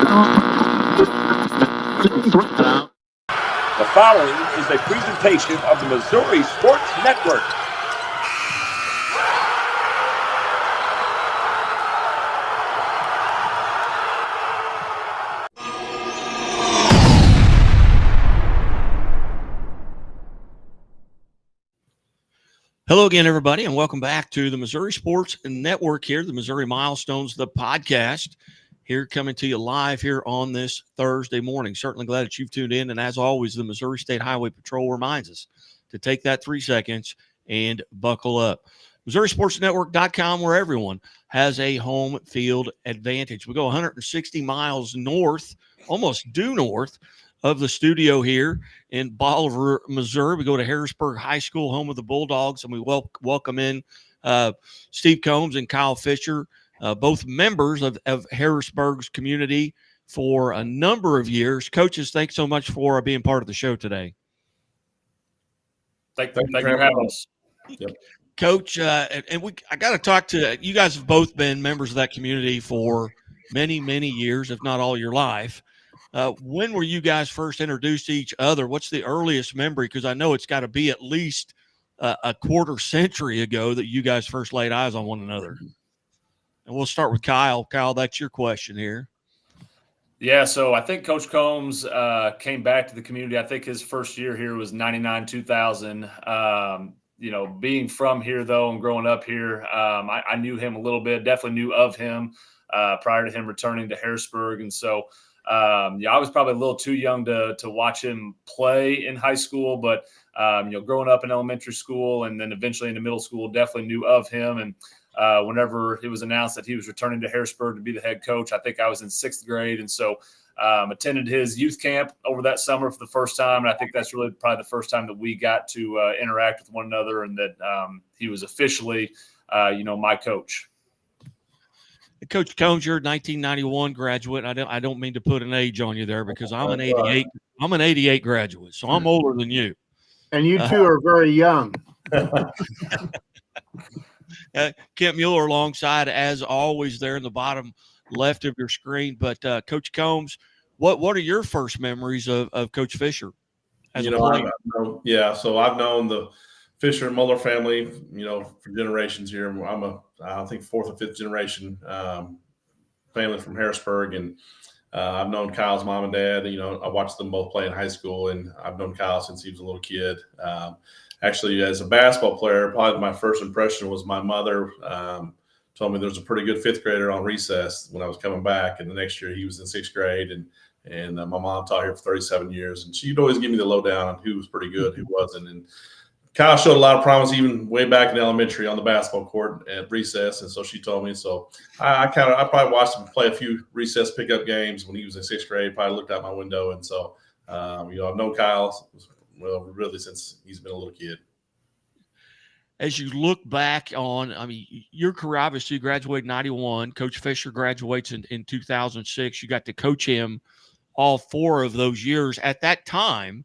The following is a presentation of the Missouri Sports Network. Hello again, everybody, and welcome back to the Missouri Sports Network here, the Missouri Milestones, the podcast, here coming to you live here on this Thursday morning. Certainly glad that you've tuned in, and as always, the Missouri State Highway Patrol reminds us to take that 3 seconds and buckle up. MissouriSportsNetwork.com, where everyone has a home field advantage. We go 160 miles north, almost due north, of the studio here in Bolivar, Missouri. We go to Harrisburg High School, home of the Bulldogs, and we welcome in Steve Combs and Kyle Fisher, both members of Harrisburg's community for a number of years. Coaches, thanks so much for being part of the show today. Thank you for having us. Yep. Coach, I got to talk to you guys. Have both been members of that community for many, many years, if not all your life. When were you guys first introduced to each other? What's the earliest memory? Because I know it's got to be at least a quarter century ago that you guys first laid eyes on one another. And we'll start with Kyle. Kyle, that's your question here. Yeah, so I think Coach Combs came back to the community. I think his first year here was 99, 2000. Being from here, though, and growing up here, I knew him a little bit, definitely knew of him prior to him returning to Harrisburg. And so, I was probably a little too young to watch him play in high school, but, growing up in elementary school and then eventually into middle school, definitely knew of him. And whenever it was announced that he was returning to Harrisburg to be the head coach, I think I was in 6th grade. And so attended his youth camp over that summer for the first time. And I think that's really probably the first time that we got to interact with one another and that he was officially, my coach. Coach Combs, you're a 1991 graduate. I don't mean to put an age on you there because I'm an 88. I'm an 88 graduate, so I'm older than you. And you two are very young. Kent Mueller alongside, as always, there in the bottom left of your screen. But Coach Combs, what are your first memories of Coach Fisher? So I've known the Fisher and Mueller family, for generations here. I'm I think 4th or 5th generation family from Harrisburg, and I've known Kyle's mom and dad. I watched them both play in high school, and I've known Kyle since he was a little kid. Actually, as a basketball player, probably my first impression was my mother told me there was a pretty good 5th grader on recess when I was coming back, and the next year he was in 6th grade, and my mom taught here for 37 years, and she'd always give me the lowdown on who was pretty good, who wasn't, and Kyle showed a lot of promise even way back in elementary on the basketball court at recess, and so she told me. So I probably watched him play a few recess pickup games when he was in 6th grade. Probably looked out my window, and so I've known Kyle really since he's been a little kid. As you look back on, your career, obviously you graduated in 91. Coach Fisher graduates in 2006. You got to coach him all 4 of those years. At that time,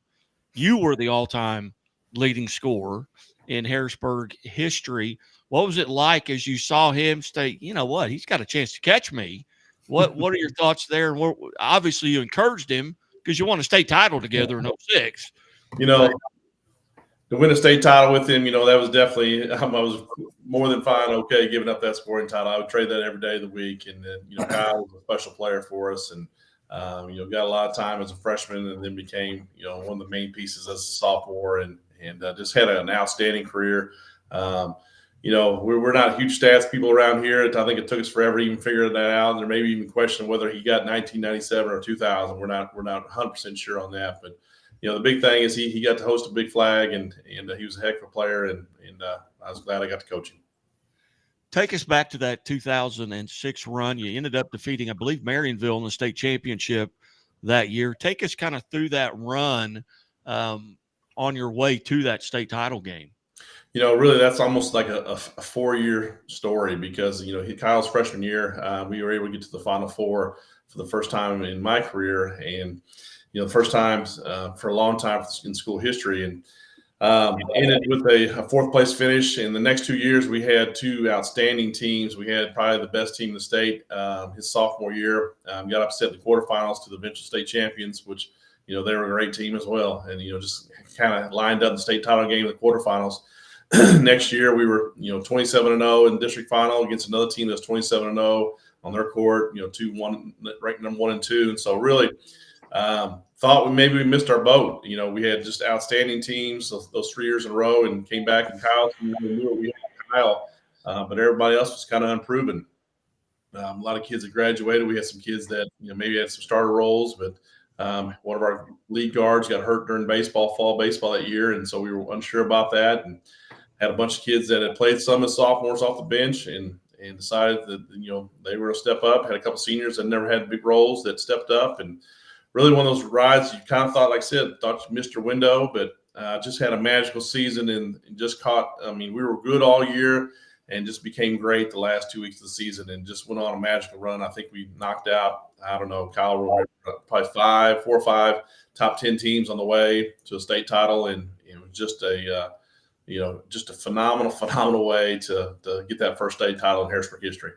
you were the all-time leading scorer in Harrisburg history. What was it like as you saw him say, you know what, he's got a chance to catch me? What are your thoughts there? And obviously you encouraged him because you won a state title together in 06. To win a state title with him, that was definitely, I was more than fine, okay, giving up that scoring title. I would trade that every day of the week. And then, Kyle was a special player for us and, got a lot of time as a freshman and then became, one of the main pieces as a sophomore and just had an outstanding career. We're not huge stats people around here. I think it took us forever to even figure that out. There may be even question whether he got 1997 or 2000. We're not 100% sure on that. But, the big thing is he got to host a big flag and he was a heck of a player. And I was glad I got to coach him. Take us back to that 2006 run. You ended up defeating, I believe, Marionville in the state championship that year. Take us kind of through that run on your way to that state title game. Really that's almost like a 4-year story because, Kyle's freshman year, we were able to get to the Final Four for the first time in my career. And, the first time for a long time in school history. And ended with a fourth place finish. In the next 2 years, we had two outstanding teams. We had probably the best team in the state his sophomore year. Got upset in the quarterfinals to the eventual state champions, which, they were a great team as well. And, just kind of lined up the state title game in the quarterfinals. Next year, we were, 27-0 in the district final against another team that's 27-0 on their court, 2-1, ranked number 1 and 2. And so really thought maybe we missed our boat. We had just outstanding teams those 3 years in a row and came back in Kyle. We knew we had Kyle, but everybody else was kind of unproven. A lot of kids that graduated. We had some kids that, maybe had some starter roles, but one of our lead guards got hurt during fall baseball that year. And so we were unsure about that and had a bunch of kids that had played some as sophomores off the bench and decided that, they were going to step up. Had a couple seniors that never had big roles that stepped up. And really one of those rides you kind of thought, like I said, thought you missed your window, but just had a magical season and just caught – we were good all year and just became great the last 2 weeks of the season and just went on a magical run. I think we knocked out, I don't know, Kyle, probably 4 or 5 top 10 teams on the way to a state title. And it was just just a phenomenal way to get that first state title in Harrisburg history.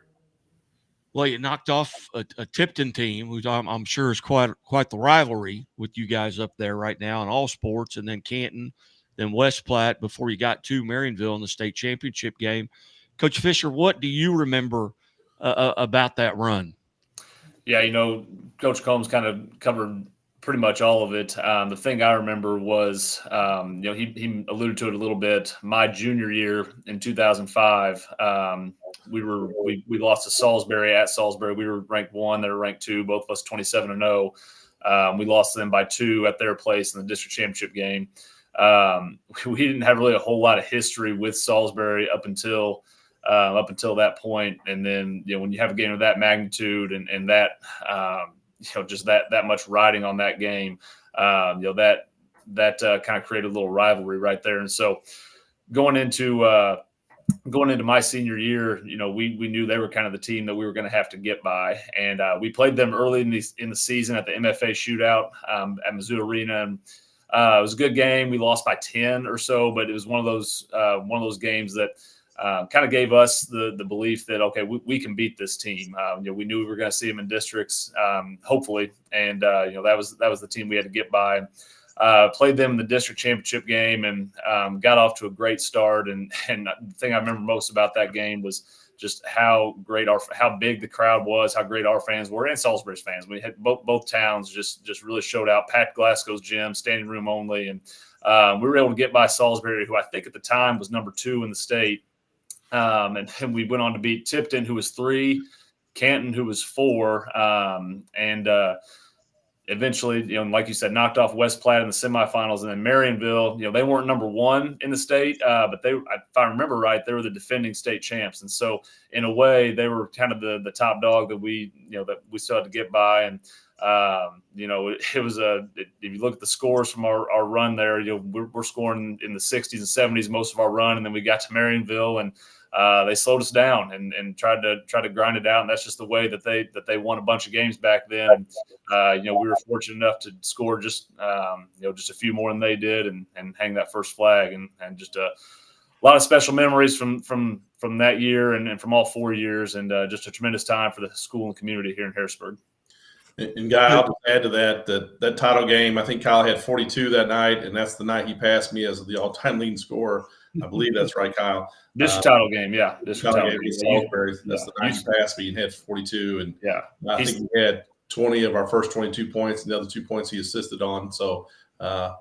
Well, you knocked off a Tipton team, who I'm sure is quite the rivalry with you guys up there right now in all sports, and then Canton, then West Platte before you got to Marionville in the state championship game. Coach Fisher, what do you remember about that run? Yeah, Coach Combs kind of covered pretty much all of it. The thing I remember was, he alluded to it a little bit. My junior year in 2005, we lost to Salisbury at Salisbury. We were ranked 1, they were ranked 2, both of us 27-0. We lost them by 2 at their place in the district championship game. We didn't have really a whole lot of history with Salisbury up until that point. And then, when you have a game of that magnitude and that, just that much riding on that game, that kind of created a little rivalry right there. And so going into my senior year, we knew they were kind of the team that we were going to have to get by. And we played them early in the season at the MFA shootout at Mizzou Arena. And it was a good game. We lost by 10 or so, but it was one of those games that kind of gave us the belief that, okay, we can beat this team. We knew we were going to see them in districts, hopefully. And, that was the team we had to get by. Played them in the district championship game and got off to a great start. And the thing I remember most about that game was just how big the crowd was, how great our fans were, and Salisbury's fans. We had both towns just really showed out. Pat Glasgow's gym, standing room only. And we were able to get by Salisbury, who I think at the time was number 2 in the state. And then we went on to beat Tipton, who was 3, Canton, who was 4, and eventually, like you said, knocked off West Platte in the semifinals. And then Marionville, they weren't number 1 in the state, but if I remember right, they were the defending state champs. And so in a way, they were kind of the top dog that we still had to get by. And it was if you look at the scores from our run there, we're scoring in the 60s and 70s most of our run, and then we got to Marionville and they slowed us down and tried to grind it out, and that's just the way that they won a bunch of games back then. We were fortunate enough to score just a few more than they did and hang that first flag, and just a lot of special memories from that year and from all 4 years, and just a tremendous time for the school and community here in Harrisburg. And Guy, I'll just add to that title game. I think Kyle had 42 that night, and that's the night he passed me as the all-time leading scorer. I believe that's right, Kyle. District title game, yeah. District title game. Salisbury. That's the night he passed me and had 42. And yeah, I think he had 20 of our first 22 points, and the other 2 points he assisted on. So kind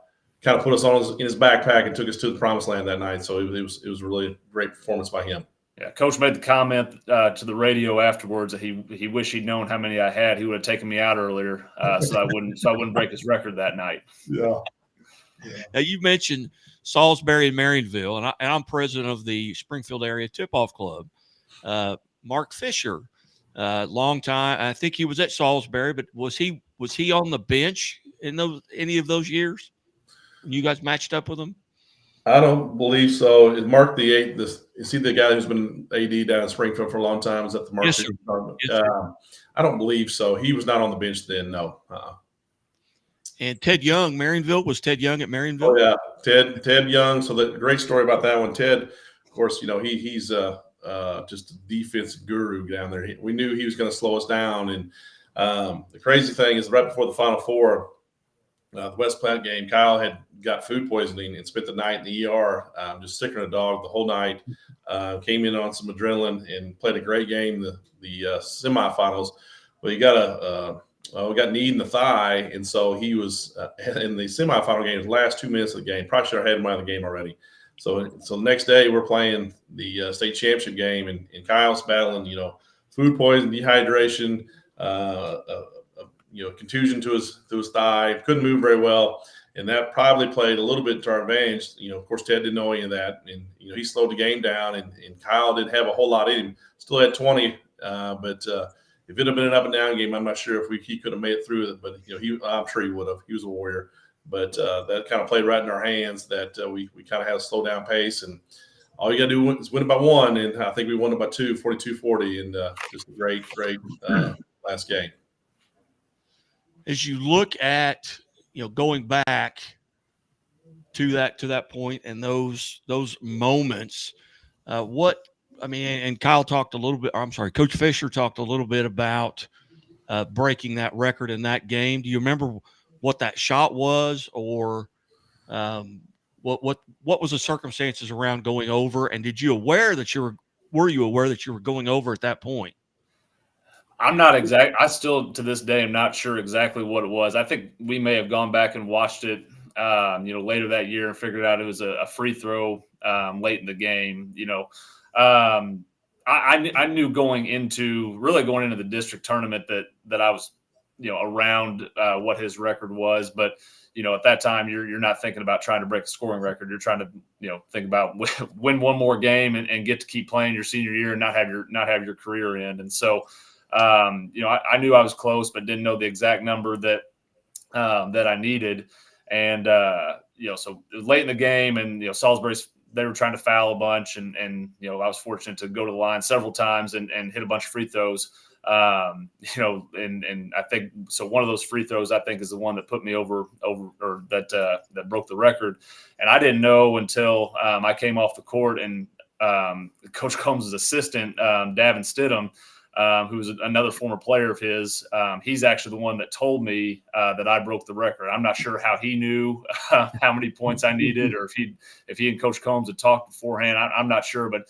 of put us in his backpack and took us to the promised land that night. So it was really a great performance by him. Yeah, Coach made the comment to the radio afterwards that he wished he'd known how many I had. He would have taken me out earlier, so I wouldn't break his record that night. Yeah. Now you mentioned Salisbury and Marionville, and I'm president of the Springfield Area Tip-Off Club. Mark Fisher, long time. I think he was at Salisbury, but was he on the bench in any of those years? You guys matched up with him? I don't believe so. Is Mark is he the guy who's been AD down in Springfield for a long time? Is that the Mark? Yes, sir. I don't believe so. He was not on the bench then, no. And Ted Young, Marionville, was Ted Young at Marionville? Oh, yeah. Ted Young. So the great story about that one, Ted, of course, he's just a defense guru down there. We knew he was going to slow us down. And the crazy thing is right before the Final Four, the West Platte game, Kyle had got food poisoning and spent the night in the ER, just sicker than a dog the whole night. Came in on some adrenaline and played a great game, the semifinals. But he got we got knee in the thigh, and so he was in the semifinal game, the last 2 minutes of the game. Probably should have had him out of the game already. So the next day we're playing the state championship game, and Kyle's battling, food poisoning, dehydration, contusion to his thigh, couldn't move very well, and that probably played a little bit to our advantage. Of course, Ted didn't know any of that, and he slowed the game down, and Kyle didn't have a whole lot in him. Still had 20, but if it had been an up and down game, I'm not sure if he could have made it through it. But I'm sure he would have. He was a warrior, but that kind of played right in our hands. That we kind of had a slow down pace, and all you got to do is win it by one, and I think we won it by 2, 42-40, and just a great last game. As you look at going back to that point and those moments, and Kyle talked a little bit. I'm sorry, Coach Fisher talked a little bit about breaking that record in that game. Do you remember what that shot was, or what was the circumstances around going over? And were you aware that you were going over at that point? I'm not exact. I still, to this day, am not sure exactly what it was. I think we may have gone back and watched it, later that year and figured out it was a free throw late in the game. I knew going into the district tournament that I was, around what his record was, but at that time you're not thinking about trying to break a scoring record. You're trying to, think about win one more game and get to keep playing your senior year and not have your career end. And so. I knew I was close, but didn't know the exact number that I needed. And, so it was late in the game, and, Salisbury's, they were trying to foul a bunch, and I was fortunate to go to the line several times and hit a bunch of free throws. And I think, so one of those free throws, I think, is the one that put me over or that broke the record. And I didn't know until I came off the court, and Coach Combs' assistant, Davin Stidham, who was another former player of his. He's actually the one that told me that I broke the record. I'm not sure how he knew how many points I needed, or if he and Coach Combs had talked beforehand. I'm not sure, but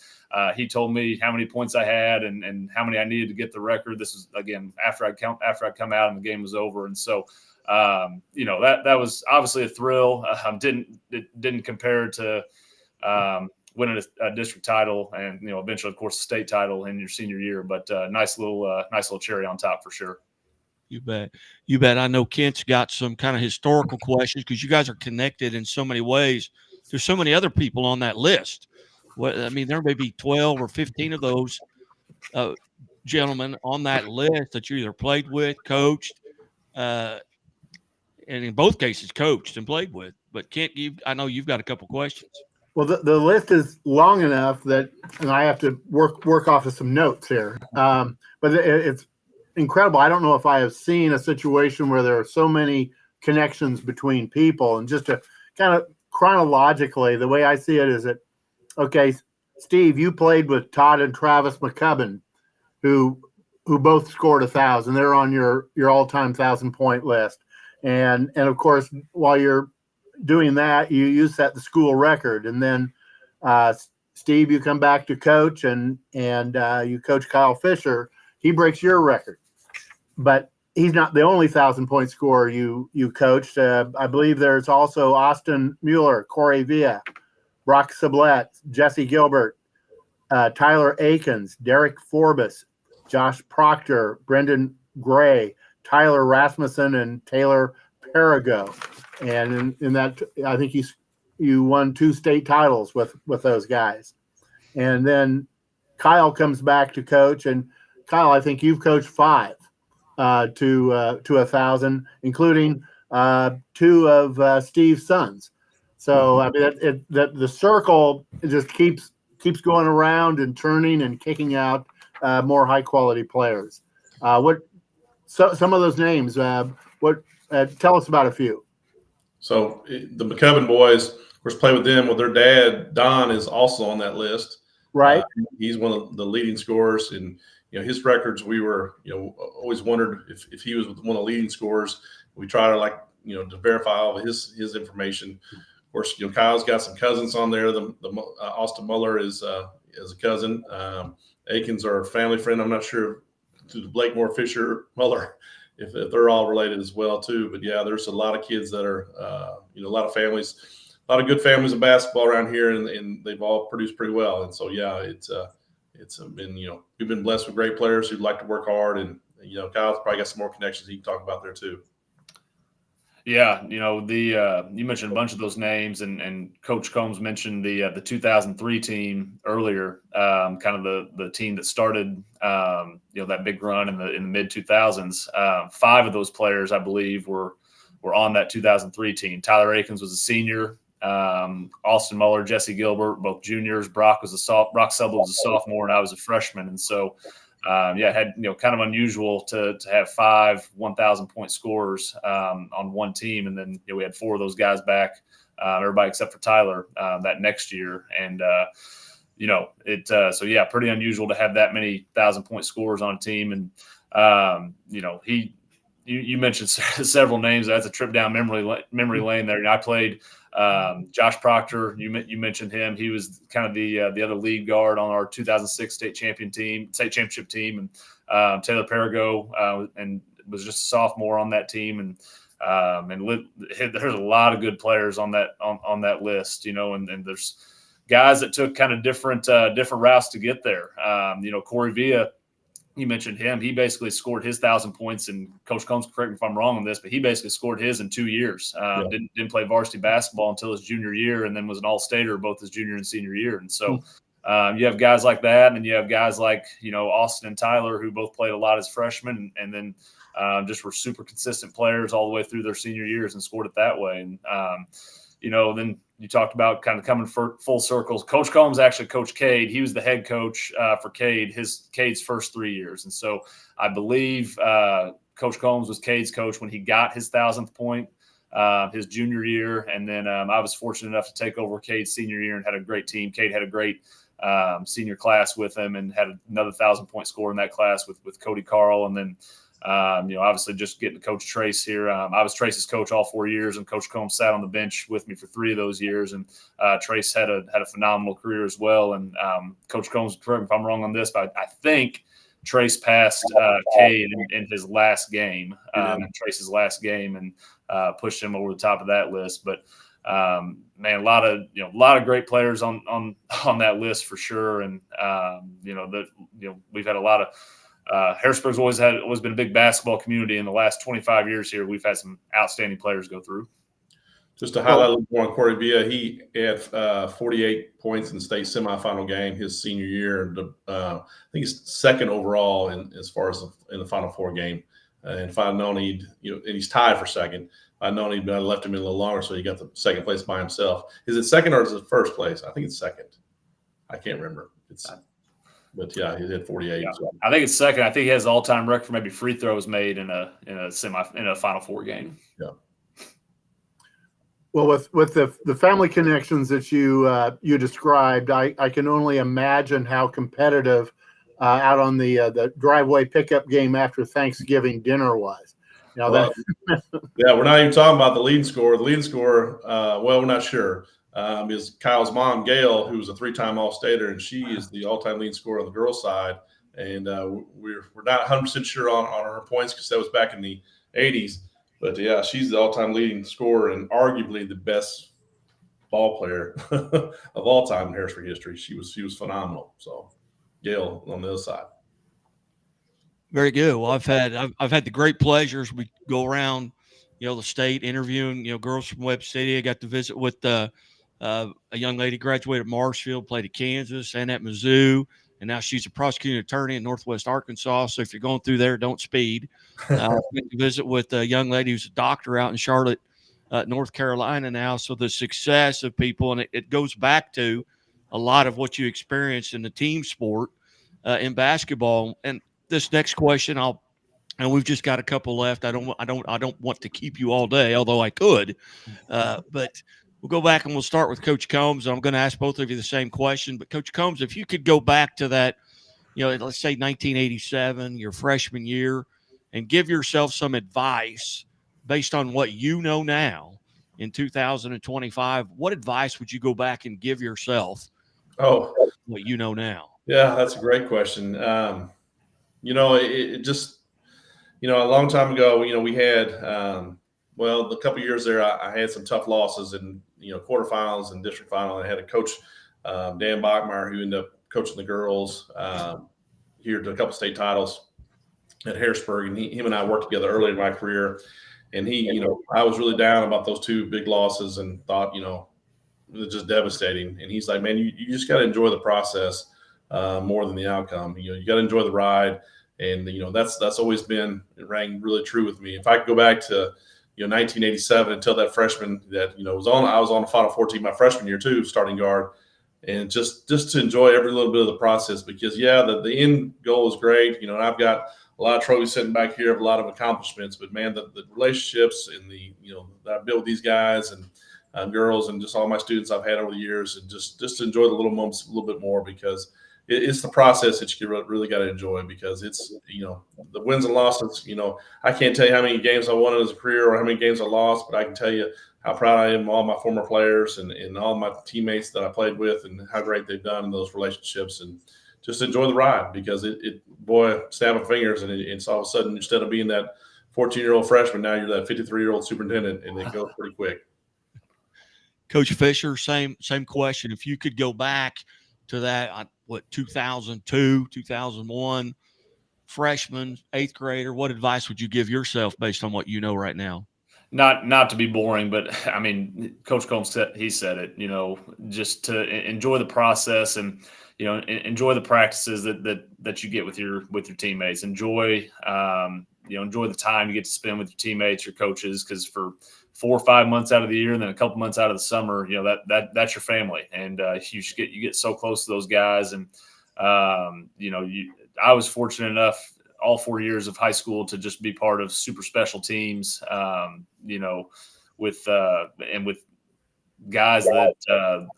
he told me how many points I had and how many I needed to get the record. This was, again, after I'd come out and the game was over. And so, that was obviously a thrill. It didn't compare to winning a district title and, eventually, of course, the state title in your senior year. But nice little cherry on top for sure. You bet. I know Kent's got some kind of historical questions because you guys are connected in so many ways. There's so many other people on that list. There may be 12 or 15 of those gentlemen on that list that you either played with, coached, and in both cases coached and played with. But Kent, I know you've got a couple questions. Well, the list is long enough that, and I have to work off of some notes here. But it's incredible. I don't know if I have seen a situation where there are so many connections between people. And just to kind of chronologically, the way I see it is that, okay, Steve, you played with Todd and Travis McCubbin, who both scored 1,000. They're on your all-time 1,000-point list. And of course, while you're doing that, you set the school record, and then Steve, you come back to coach, and you coach Kyle Fisher. He breaks your record, but he's not the only 1,000-point scorer you coached. I believe there's also Austin Mueller, Corey Villa, Brock Sublette, Jesse Gilbert, Tyler Akins, Derek Forbes, Josh Proctor, Brendan Gray, Tyler Rasmussen, and Taylor Perigo. And in that, I think you won 2 state titles with those guys. And then Kyle comes back to coach, and Kyle, I think you've coached 5 to 1,000, including 2 of Steve's sons. So I mean, the circle just keeps going around and turning and kicking out more high quality players. Some of those names? Tell us about a few. So the McCubbin boys, course, play with them. With their dad, Don, is also on that list. Right. He's one of the leading scorers, and his records. We were always wondered if he was one of the leading scorers. We try to to verify all of his information. Of course, Kyle's got some cousins on there. The Austin Mueller is a cousin. Aikens are a family friend. I'm not sure to the Blakemore, Fisher, Mueller if they're all related as well too. But yeah, there's a lot of kids that are a lot of families, a lot of good families of basketball around here, and they've all produced pretty well. And so yeah, it's been we've been blessed with great players who like to work hard, and Kyle's probably got some more connections he can talk about there too. Yeah, you mentioned a bunch of those names, and Coach Combs mentioned the 2003 team earlier, kind of the team that started that big run in the mid 2000s. 5 of those players, I believe, were on that 2003 team. Tyler Aikens was a senior. Austin Mueller, Jesse Gilbert, both juniors. Brock Subble was a sophomore, and I was a freshman, and so. It had kind of unusual to have 5 1,000-point scorers on one team, and then we had 4 of those guys back, everybody except for Tyler that next year, and pretty unusual to have that many 1,000-point scorers on a team, and you mentioned several names. That's a trip down memory lane there. And I played Josh Proctor. You mentioned him. He was kind of the other lead guard on our 2006 state championship team, and Taylor Perigo, and was just a sophomore on that team. And there's a lot of good players on that list, and there's guys that took kind of different routes to get there. Corey Villa. You mentioned him. He basically scored his 1,000 points, and Coach Combs, correct me if I'm wrong on this, but he basically scored his in 2 years. Didn't play varsity basketball until his junior year, and then was an all-stater both his junior and senior year. And so you have guys like that, and you have guys like Austin and Tyler, who both played a lot as freshmen, and then just were super consistent players all the way through their senior years and scored it that way. And then you talked about kind of coming full circles. Coach Combs actually coached Cade. He was the head coach for Cade, Cade's first 3 years. And so I believe Coach Combs was Cade's coach when he got his 1,000th point his junior year. And then I was fortunate enough to take over Cade's senior year and had a great team. Cade had a great senior class with him and had another 1,000-point score in that class with Cody Carl. And then obviously just getting to coach Trace here. I was Trace's coach all 4 years, and Coach Combs sat on the bench with me for 3 of those years. And Trace had a phenomenal career as well. And Coach Combs, correct me if I'm wrong on this, but I think Trace passed Cade in his last game, in Trace's last game, and pushed him over the top of that list. But man, a lot of great players on that list for sure. And we've had a lot of. Harrisburg's always been a big basketball community. In the last 25 years here, we've had some outstanding players go through. Just to highlight a little more on Corey Villa, he had 48 points in the state semifinal game his senior year. I think he's second overall as far as in the Final Four game. And if I'd known and he's tied for second. If I'd known I'd left him in a little longer, so he got the second place by himself. Is it second or is it first place? I think it's second. I can't remember. But yeah, he hit 48. Yeah. So. I think it's second. I think he has the all-time record for maybe free throws made in a Final Four game. Yeah. Well, with the family connections that you described, I can only imagine how competitive out on the driveway pickup game after Thanksgiving dinner was. Yeah, we're not even talking about the leading scorer. The leading scorer, we're not sure. Is Kyle's mom, Gail, who was a 3-time All-Stater, and she is the all-time leading scorer on the girls' side. And we're not 100% sure on her points because that was back in the 80s. But yeah, she's the all-time leading scorer and arguably the best ball player of all time in Harrisburg history. She was phenomenal. So Gail on the other side. Very good. Well, I've had the great pleasures. We go around, the state interviewing, girls from Webb City. I got to visit with a young lady graduated Marshfield, played at Kansas and at Mizzou, and now she's a prosecuting attorney in Northwest Arkansas. So if you're going through there, don't speed. Went to visit with a young lady who's a doctor out in Charlotte, North Carolina now. So the success of people, and it goes back to a lot of what you experienced in the team sport in basketball. And this next question, and we've just got a couple left. I don't want to keep you all day, although I could. But We'll go back and we'll start with Coach Combs. I'm going to ask both of you the same question. But, Coach Combs, if you could go back to that, let's say 1987, your freshman year, and give yourself some advice based on what you know now in 2025, what advice would you go back and give yourself what you know now? Yeah, that's a great question. It just, a long time ago, we had, a couple of years there, I had some tough losses in, quarterfinals and district final. I had a coach, Dan Bachmeyer, who ended up coaching the girls here to a couple state titles at Harrisburg. And him and I worked together early in my career. And I was really down about those two big losses and thought, it was just devastating. And he's like, man, you just got to enjoy the process more than the outcome. You got to enjoy the ride. And, that's always been, it rang really true with me. If I could go back to, 1987 until that freshman that, I was on the Final Four team my freshman year too, starting guard, and just to enjoy every little bit of the process, because the end goal is great. And I've got a lot of trophies sitting back here of a lot of accomplishments, but man, the relationships and that I build with these guys and girls and just all my students I've had over the years, and just to enjoy the little moments a little bit more, because it's the process that you really got to enjoy, because it's, the wins and losses, I can't tell you how many games I won as a career or how many games I lost, but I can tell you how proud I am of all my former players and all my teammates that I played with, and how great they've done in those relationships, and just enjoy the ride, because snap of fingers, and it's all of a sudden, instead of being that 14-year-old freshman, now you're that 53-year-old superintendent, and it goes pretty quick. Coach Fisher, same question. If you could go back to that, 2002, 2001, freshman, eighth grader, what advice would you give yourself based on what you know right now? Not to be boring, but I mean, Coach Combs said it, just to enjoy the process and, enjoy the practices that you get with your teammates. Enjoy the time you get to spend with your teammates, your coaches, because for 4 or 5 months out of the year, and then a couple months out of the summer, that's your family, and you get so close to those guys. And I was fortunate enough all 4 years of high school to just be part of super special teams, with guys that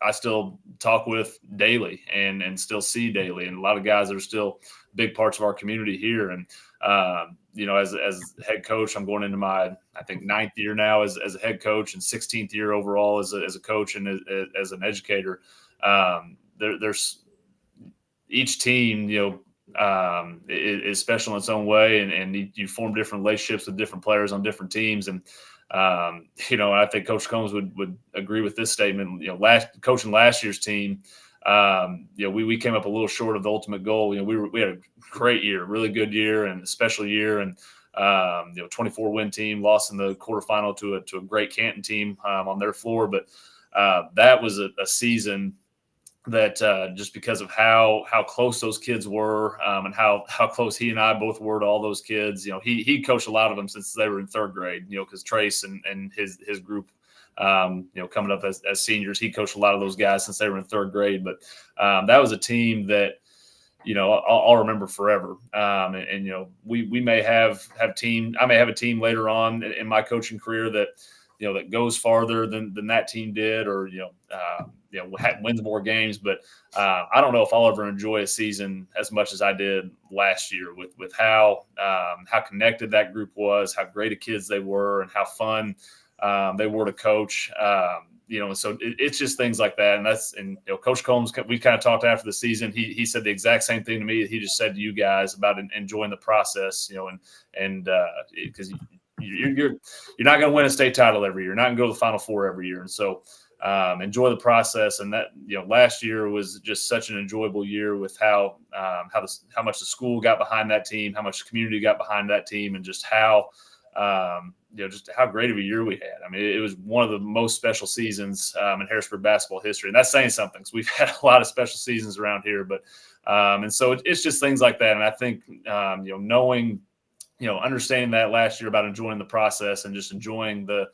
I still talk with daily and still see daily, and a lot of guys that are still big parts of our community here. And as head coach, I'm going into my, I think, 9th year now as a head coach, and 16th year overall as a coach and as an educator. There's each team, is special in its own way, and you form different relationships with different players on different teams. And I think Coach Combs would agree with this statement. Coaching last year's team, we came up a little short of the ultimate goal. We had a great year, really good year, and a special year, and 24-win team, lost in the quarterfinal to a great Canton team on their floor. But that was a season that just because of how close those kids were, and how close he and I both were to all those kids. He coached a lot of them since they were in 3rd grade, because Trace and his group, coming up as seniors, he coached a lot of those guys since they were in 3rd grade. But that was a team that, I'll remember forever. We may have team. I may have a team later on in my coaching career that, that goes farther than that team did, or, wins more games. But I don't know if I'll ever enjoy a season as much as I did last year with how connected that group was, how great of kids they were, and how fun they were to coach. So it's just things like that. And Coach Combs, we kind of talked after the season. He said the exact same thing to me that he just said to you guys about enjoying the process, and because you're not going to win a state title every year. You're not going to go to the Final Four every year. And so enjoy the process. And that, last year was just such an enjoyable year with how much the school got behind that team, how much the community got behind that team, and just how just how great of a year we had. I mean, it was one of the most special seasons in Harrisburg basketball history. And that's saying something, because we've had a lot of special seasons around here. But and so it's just things like that. And I think, knowing, understanding that last year about enjoying the process and just enjoying the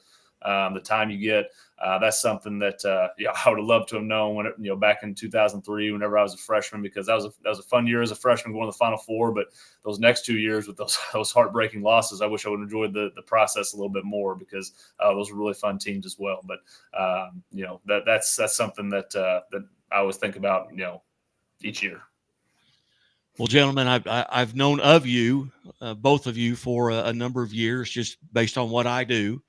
the time you get. That's something that I would have loved to have known when back in 2003, whenever I was a freshman, because that was a fun year as a freshman going to the Final Four. But those next 2 years with those heartbreaking losses, I wish I would have enjoyed the process a little bit more, because those were really fun teams as well. But that's something that I always think about each year. Well, gentlemen, I've known of you, both of you, for a number of years, just based on what I do.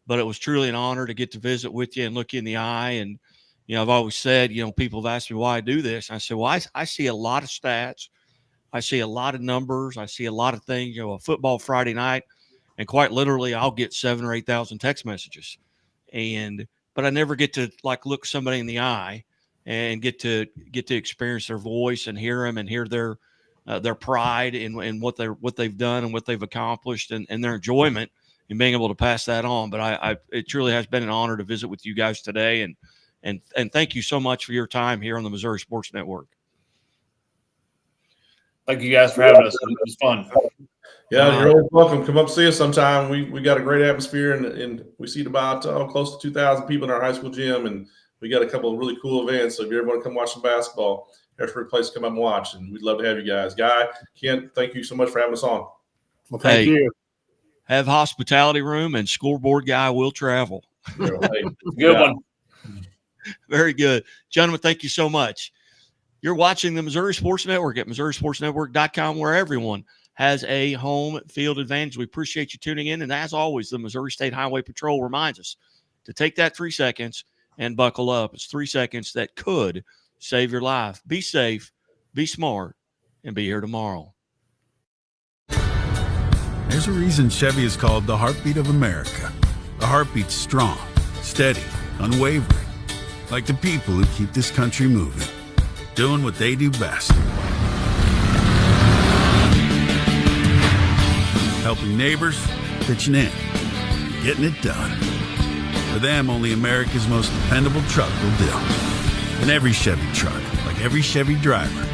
But it was truly an honor to get to visit with you and look you in the eye. And, I've always said, people have asked me why I do this. I said, well, I see a lot of stats. I see a lot of numbers. I see a lot of things, a football Friday night. And quite literally, I'll get 7,000 or 8,000 text messages. But I never get to look somebody in the eye and get to experience their voice and hear them and hear their pride in what they've done and what they've accomplished and their enjoyment and being able to pass that on. But it truly has been an honor to visit with you guys today. And thank you so much for your time here on the Missouri Sports Network. Thank you guys for having us. It was fun. Yeah, you're always welcome. Come up see us sometime. We got a great atmosphere, and we seat about close to 2,000 people in our high school gym, and we got a couple of really cool events. So if you ever want to come watch some basketball, there's a place to come up and watch, and we'd love to have you guys. Guy, Kent, thank you so much for having us on. Well, thank you. Have hospitality room, and scoreboard guy will travel. Good one. Very good. Gentlemen, thank you so much. You're watching the Missouri Sports Network at MissouriSportsNetwork.com, where everyone has a home field advantage. We appreciate you tuning in. And as always, the Missouri State Highway Patrol reminds us to take that 3 seconds and buckle up. It's 3 seconds that could save your life. Be safe, be smart, and be here tomorrow. There's a reason Chevy is called the heartbeat of America. A heartbeat strong, steady, unwavering. Like the people who keep this country moving. Doing what they do best. Helping neighbors, pitching in, getting it done. For them, only America's most dependable truck will do. And every Chevy truck, like every Chevy driver,